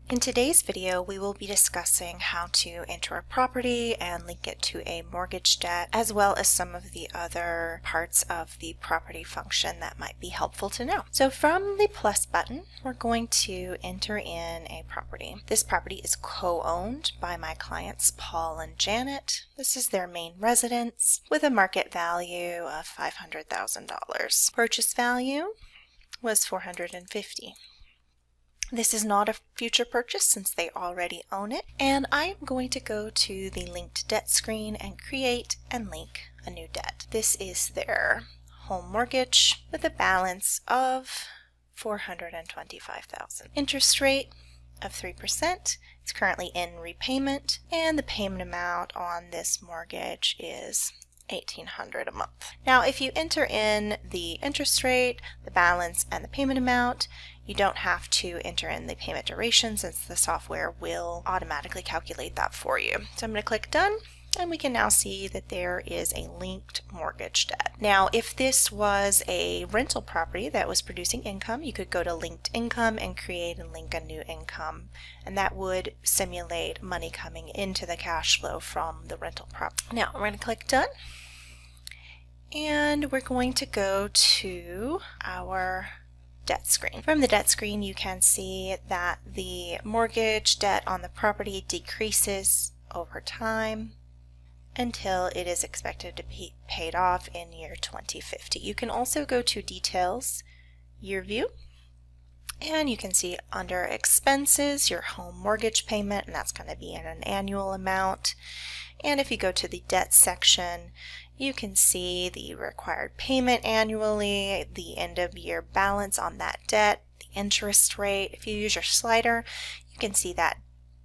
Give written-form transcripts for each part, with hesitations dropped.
In today's video, we will be discussing how to enter a property and link it to a mortgage debt, as well as some of the other parts of the property function that might be helpful to know. So from the plus button, we're going to enter in a property. This property is co-owned by my clients Paul and Janet. This is their main residence with a market value of $500,000. Purchase value was $450,000. This is not a future purchase since they already own it, and I'm going to go to the linked debt screen and create and link a new debt. This is their home mortgage with a balance of $425,000. Interest rate of 3%. It's currently in repayment, and the payment amount on this mortgage is $1,800 a month. Now, if you enter in the interest rate, the balance, and the payment amount, you don't have to enter in the payment duration since the software will automatically calculate that for you. So I'm going to click Done, and we can now see that there is a linked mortgage debt. Now, if this was a rental property that was producing income, you could go to Linked Income and create and link a new income, and that would simulate money coming into the cash flow from the rental property. Now, we're going to click Done, and we're going to go to our debt screen. From the debt screen, you can see that the mortgage debt on the property decreases over time until it is expected to be paid off in year 2050. You can also go to Details, Year View, and you can see under Expenses your home mortgage payment, and that's going to be in an annual amount. And if you go to the Debt section, you can see the required payment annually, the end of year balance on that debt, the interest rate. If you use your slider, you can see that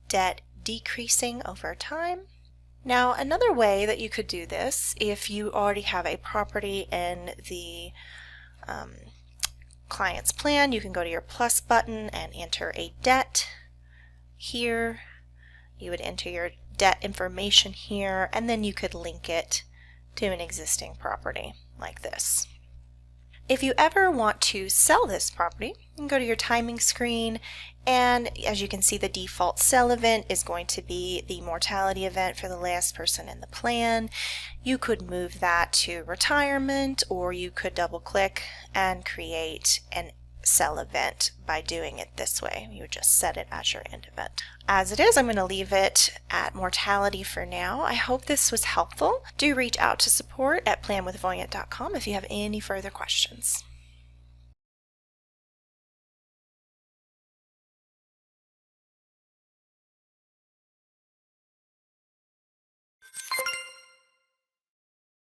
debt decreasing over time. Now, another way that you could do this, if you already have a property in the client's plan, you can go to your plus button and enter a debt here. You would enter your debt information here, and then you could link it to an existing property like this. If you ever want to sell this property, you can go to your timing screen, and as you can see, the default sell event is going to be the mortality event for the last person in the plan. You could move that to retirement, or you could double click and create an sell event by doing it this way. You would just set it as your end event. As it is, I'm going to leave it at mortality for now. I hope this was helpful. Do reach out to support at planwithvoyant.com if you have any further questions.